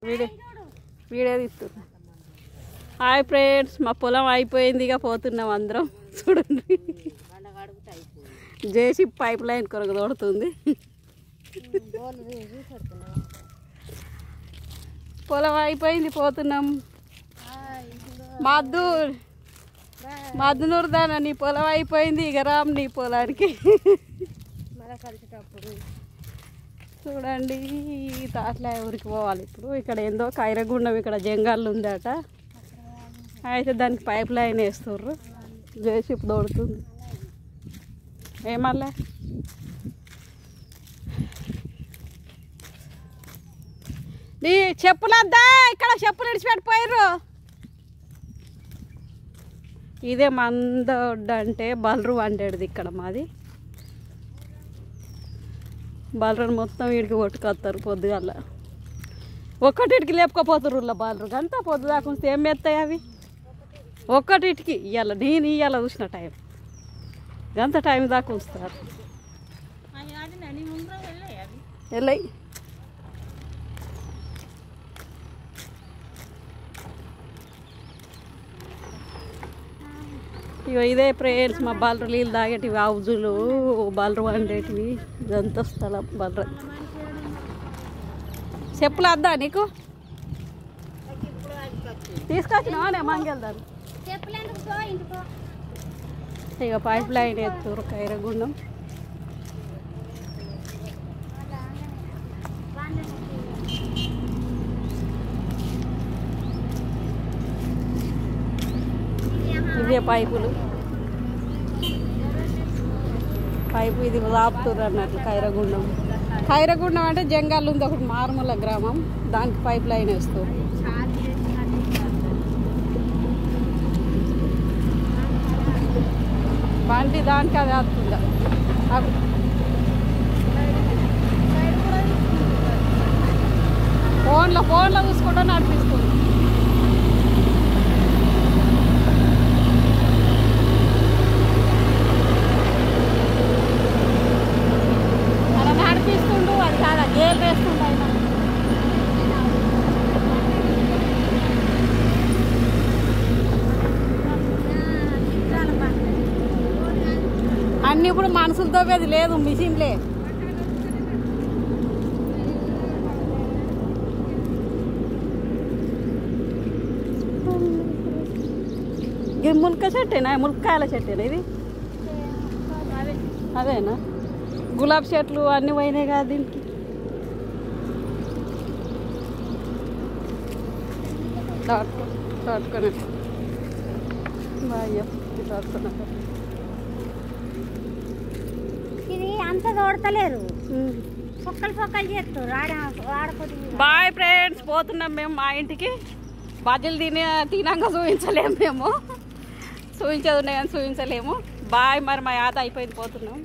Video తీస్తున్నా. Hi friends, మా పొలం అయిపోయింది, ఇక పోతున్నాం అందరం. చూడండి, జేసీ పైప్ లైన్ కొరకు తోడుతుంది. పొలం అయిపోయింది, పోతున్నాం. మద్దునూరు దానా, నీ పొలం అయిపోయింది, ఇక రామ్ నీ పొలానికి. చూడండి, తాట్లా ఊరికి పోవాలి ఇప్పుడు. ఇక్కడ ఏందో కైరగుండం, ఇక్కడ జంగాళ్ళు ఉందట. అయితే దానికి పైప్ లైన్ వేస్తుర్రు, జేసీపీ దోడుతుంది. ఏమల్లా నీ చెప్పులద్దా, ఇక్కడ చెప్పులు ఇడిచిపెట్టిపోయారు. ఇదే మందొడ్డ అంటే బలరు వండేది ఇక్కడ మాది. బలరని మొత్తం వీడికి కొట్టుకొస్తారు పొద్దుగల. ఒక్కటికి లేపుకపోతారు బలరు అంతా పొద్దు దాకా ఉంటే ఏం మెత్తాయి అవి. ఒక్కటికి ఇవ్వాలి, నేను ఇవ్వాలి చూసిన టైం ఎంత టైం దాకా ఉంచుతారు. వెళ్ళాయి ఇక ఇదే ఫ్రెండ్స్ మా బలరు నీళ్ళు తాగేటివి, హౌజులు బలరు వండేటివి, ఇదంతా స్థలం బలరు. చెప్పులు వద్దా నీకు? తీసుకొచ్చినా మంగెళ్దాను. ఇక పైప్ లైన్ ఎత్తురు కైరగుండం. ఇవే పైపులు, పైపు ఇది ఆపుతుర్రు అన్నట్లు కైరగుండం. కైరగుండం అంటే జంగాల్ ఉంది ఒకటి, మారుమూల గ్రామం, దానికి పైప్ లైన్ వేస్తారు. బండి దానికి అది వస్తుందా? ఫోన్లో చూసుకుంటా నడిపిస్తుంది. అలా నడిపిస్తుండు, అది కాదా గేలు వేస్తుండ. అన్నీ ఇప్పుడు మనుషులతో అది లేదు, మిషన్లే. ఇది ములక చెట్టేనా? ములక్కాయల చెట్టేనా ఇది? అదేనా? గులాబీ చెట్లు అన్నీ పోయినాయి కదా దీనికి. దాటుకొని బాగా దాటుకున్నాక ఇది అంత తోడతలేరు, పొక్కలు చేస్తారు. బాయ్ ఫ్రెండ్స్, పోతున్నాం మేము మా ఇంటికి. బజ్జీలు తినాక చూపించలేము, మేము చూపించేది ఉన్నాయి కానీ చూపించలేము. బాయ్, మరి మా యాద అయిపోయింది, పోతున్నాం.